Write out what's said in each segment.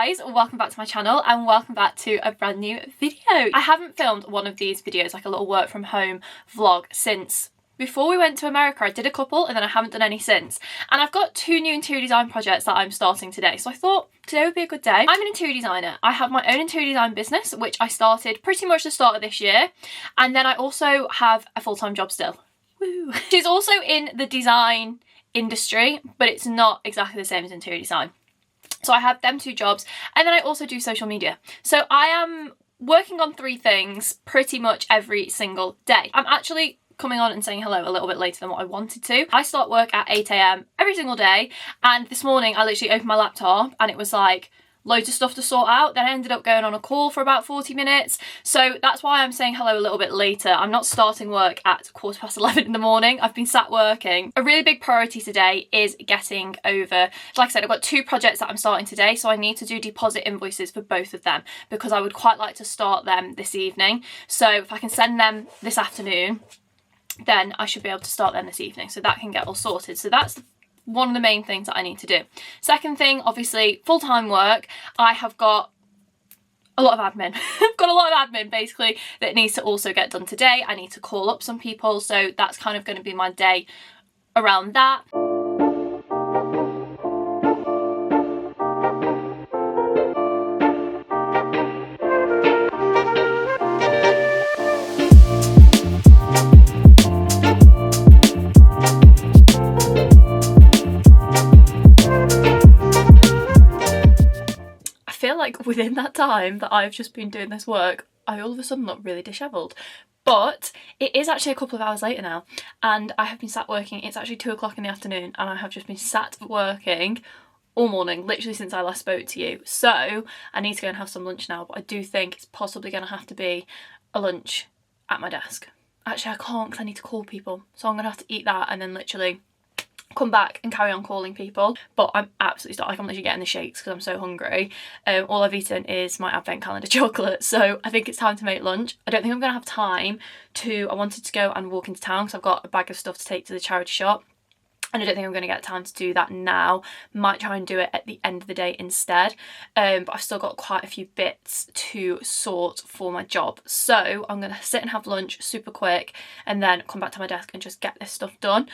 guys, welcome back to my channel and welcome back to a brand new video. I haven't filmed one of these videos, like a little work from home vlog, since before we went to America. I did a couple and then I haven't done any since. And I've got two new interior design projects that I'm starting today. So I thought today would be a good day. I'm an interior designer. I have my own interior design business, which I started pretty much the start of this year. And then I also have a full-time job still. Woo. She's also in the design industry, but it's not exactly the same as interior design. So I have them two jobs, and then I also do social media. So I am working on three things pretty much every single day. I'm actually coming on and saying hello a little bit later than what I wanted to. I start work at 8 AM every single day, and this morning I literally opened my laptop and it was like loads of stuff to sort out. Then I ended up going on a call for about 40 minutes. So that's why I'm saying hello a little bit later. I'm not starting work at 11:15 in the morning. I've been sat working. A really big priority today is getting over, like I said, I've got two projects that I'm starting today. So I need to do deposit invoices for both of them because I would quite like to start them this evening. So if I can send them this afternoon, then I should be able to start them this evening. So that can get all sorted. So that's one of the main things that I need to do. Second thing, obviously, full-time work. I have got a lot of admin. I've got a lot of admin basically that needs to also get done today. I need to call up some people, so that's kind of going to be my day around that. Like within that time that I've just been doing this work, I all of a sudden look really dishevelled. But it is actually a couple of hours later now and I have been sat working. It's actually 2 o'clock in the afternoon and I have just been sat working all morning, literally since I last spoke to you. So I need to go and have some lunch now, but I do think it's possibly going to have to be a lunch at my desk. Actually I can't because I need to call people, so I'm going to have to eat that and then literally come back and carry on calling people. But I'm absolutely starved. Like, I'm literally getting the shakes because I'm so hungry. All I've eaten is my advent calendar chocolate, so I think it's time to make lunch. I don't think I'm gonna have time to, I wanted to go and walk into town because I've got a bag of stuff to take to the charity shop, and I don't think I'm going to get time to do that now. Might try and do it at the end of the day instead. But I've still got quite a few bits to sort for my job. So I'm going to sit and have lunch super quick and then come back to my desk and just get this stuff done.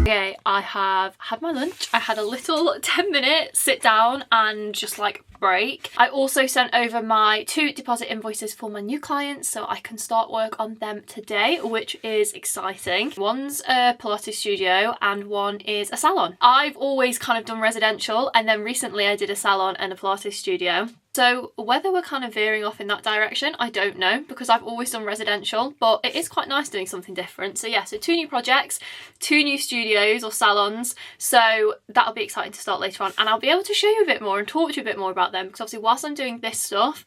Okay, I have had my lunch. I had a little 10-minute sit down and just like break. I also sent over my 2 deposit invoices for my new clients so I can start work on them today, which is exciting. One's a Pilates studio and one is a salon. I've always kind of done residential and then recently I did a salon and a Pilates studio. So whether we're kind of veering off in that direction, I don't know, because I've always done residential, but it is quite nice doing something different. So yeah, so 2 new projects, 2 new studios or salons. So that'll be exciting to start later on. And I'll be able to show you a bit more and talk to you a bit more about them, because obviously whilst I'm doing this stuff,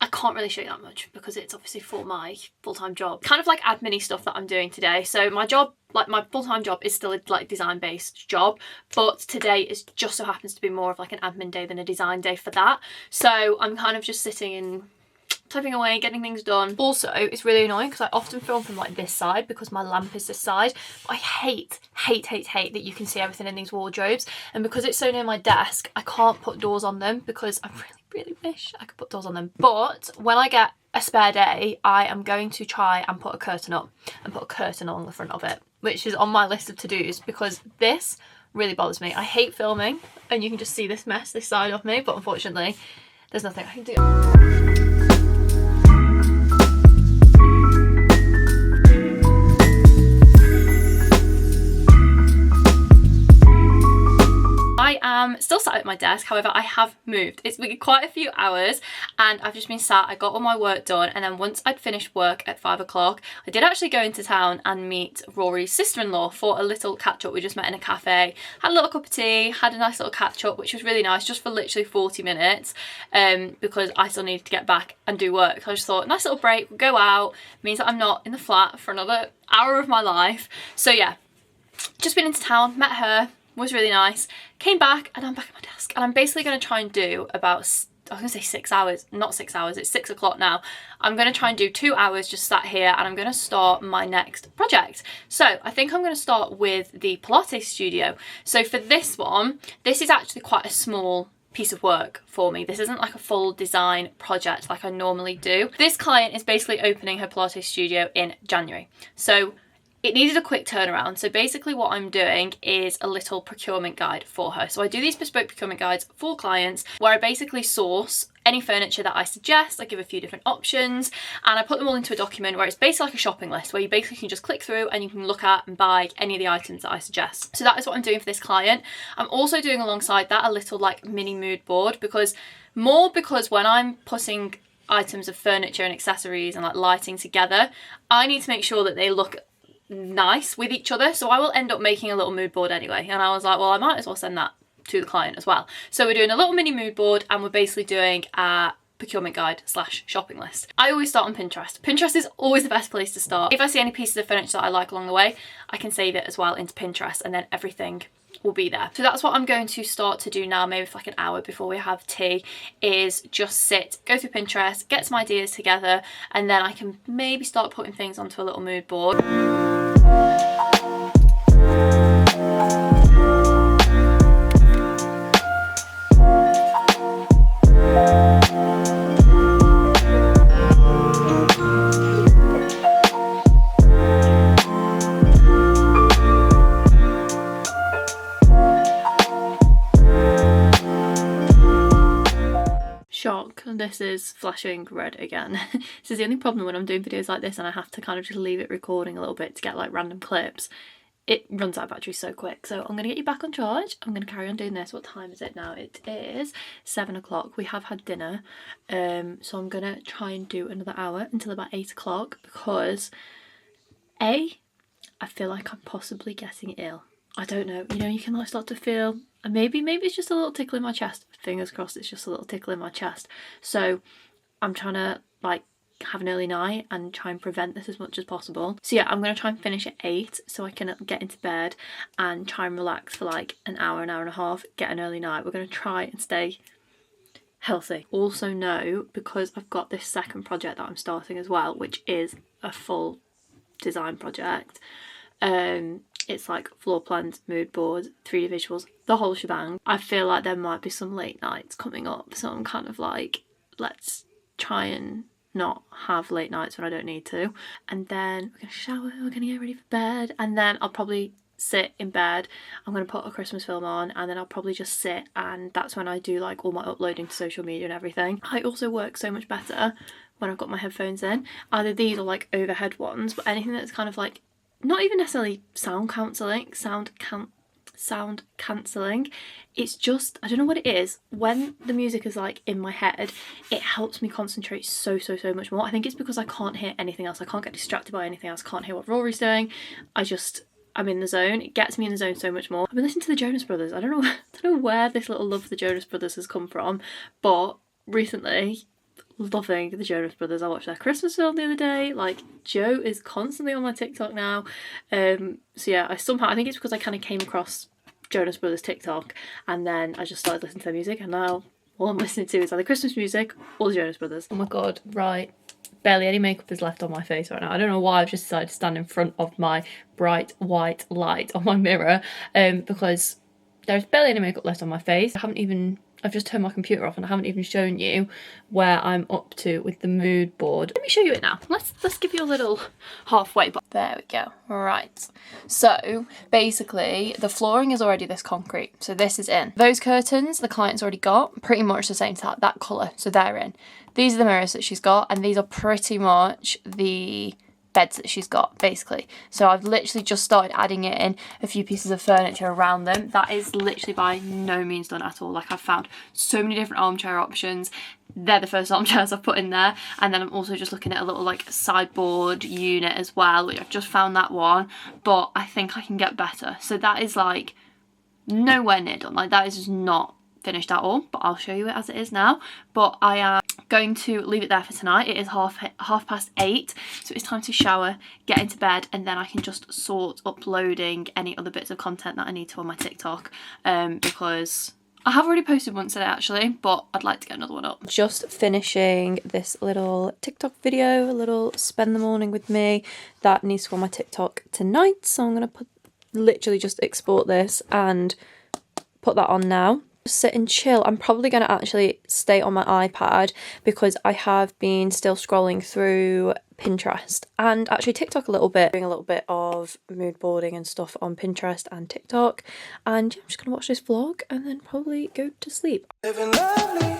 I can't really show you that much because it's obviously for my full-time job. Kind of like admin-y stuff that I'm doing today. So my job, like my full-time job is still a like design-based job, but today is just so happens to be more of like an admin day than a design day for that. So I'm kind of just sitting and typing away, getting things done. Also, it's really annoying because I often film from like this side because my lamp is this side. But I hate that you can see everything in these wardrobes. And because it's so near my desk, I can't put doors on them because I really wish I could put doors on them. But when I get a spare day, I am going to try and put a curtain up and put a curtain along the front of it, which is on my list of to-dos because this really bothers me. I hate filming and you can just see this mess, this side of me, but unfortunately there's nothing I can do. I am still sat at my desk, however I have moved. It's been quite a few hours and I've just been sat, I got all my work done, and then once I'd finished work at 5 o'clock, I did actually go into town and meet Rory's sister-in-law for a little catch-up. We just met in a cafe, had a little cup of tea, had a nice little catch-up, which was really nice, just for literally 40 minutes because I still needed to get back and do work. So I just thought, nice little break, go out, means that I'm not in the flat for another hour of my life. So yeah, just been into town, met her, was really nice, came back and I'm back at my desk, and I'm basically going to try and do about I was gonna say 6 hours, not 6 hours, it's 6 o'clock now. I'm gonna try and do 2 hours just sat here, and I'm gonna start my next project. So I think I'm gonna start with the Pilates studio. So for this one, this is actually quite a small piece of work for me. This isn't like a full design project like I normally do. This client is basically opening her Pilates studio in January. So it needed a quick turnaround. So basically what I'm doing is a little procurement guide for her. So I do these bespoke procurement guides for clients where I basically source any furniture that I suggest. I give a few different options and I put them all into a document where it's basically like a shopping list where you basically can just click through and you can look at and buy any of the items that I suggest. So that is what I'm doing for this client. I'm also doing alongside that a little like mini mood board because when I'm putting items of furniture and accessories and like lighting together, I need to make sure that they look nice with each other. So I will end up making a little mood board anyway. And I was like, well, I might as well send that to the client as well. So we're doing a little mini mood board and we're basically doing a procurement guide / shopping list. I always start on Pinterest. Pinterest is always the best place to start. If I see any pieces of furniture that I like along the way, I can save it as well into Pinterest and then everything will be there. So that's what I'm going to start to do now, maybe for like an hour before we have tea, is just sit, go through Pinterest, get some ideas together, and then I can maybe start putting things onto a little mood board. Shock, this is flashing red again. This is the only problem when I'm doing videos like this and I have to kind of just leave it recording a little bit to get like random clips. It runs out of battery so quick. So I'm going to get you back on charge. I'm going to carry on doing this. What time is it now? It is 7 o'clock. We have had dinner. So I'm going to try and do another hour until about 8 o'clock because I feel like I'm possibly getting ill. I don't know. You know, you can like start to feel, and maybe it's just a little tickle in my chest. Fingers crossed it's just a little tickle in my chest. So I'm trying to like have an early night and try and prevent this as much as possible. So yeah, I'm going to try and finish at 8 so I can get into bed and try and relax for like an hour and a half, get an early night. We're going to try and stay healthy. Also know, because I've got this second project that I'm starting as well, which is a full design project. It's like floor plans, mood boards, 3D visuals, the whole shebang. I feel like there might be some late nights coming up, so I'm kind of like, let's try and not have late nights when I don't need to. And then we're gonna shower, we're gonna get ready for bed, and then I'll probably sit in bed. I'm gonna put a Christmas film on and then I'll probably just sit, and that's when I do like all my uploading to social media and everything. I also work so much better when I've got my headphones in. Either these or like overhead ones, but anything that's kind of like not even necessarily sound cancelling, it's just, I don't know what it is, when the music is like in my head, it helps me concentrate so much more. I think it's because I can't hear anything else. I can't get distracted by anything else. I can't hear what Rory's doing. I'm in the zone. It gets me in the zone so much more. I've been listening to the Jonas Brothers. I don't know where this little love for the Jonas Brothers has come from, but recently, loving the Jonas Brothers. I watched their Christmas film the other day. Like, Joe is constantly on my TikTok now. So yeah, I think it's because I kind of came across Jonas Brothers TikTok and then I just started listening to their music, and now all I'm listening to is either Christmas music or the Jonas Brothers. Oh my god, right. Barely any makeup is left on my face right now. I don't know why I've just decided to stand in front of my bright white light on my mirror, because there's barely any makeup left on my face. I've just turned my computer off and I haven't even shown you where I'm up to with the mood board. Let me show you it now. Let's give you a little halfway. There we go. Right. So basically the flooring is already this concrete. So this is in. Those curtains the client's already got pretty much the same to that colour. So they're in. These are the mirrors that she's got, and these are pretty much the beds that she's got basically. So I've literally just started adding in a few pieces of furniture around them. That is literally by no means done at all. Like, I've found so many different armchair options. They're the first armchairs I've put in there, and then I'm also just looking at a little like sideboard unit as well, which I've just found that one, but I think I can get better. So that is like nowhere near done. Like, that is just not finished at all, but I'll show you it as it is now. But I am going to leave it there for tonight. It is half past 8, so it's time to shower, get into bed, and then I can just sort uploading any other bits of content that I need to on my TikTok, because I have already posted one today actually, but I'd like to get another one up. Just finishing this little TikTok video, a little spend the morning with me. That needs to go on my TikTok tonight, so I'm gonna literally just export this and put that on now. Sit and chill. I'm probably going to actually stay on my iPad because I have been still scrolling through Pinterest and actually TikTok a little bit, doing a little bit of mood boarding and stuff on Pinterest and TikTok, and yeah, I'm just going to watch this vlog and then probably go to sleep. Living lovely.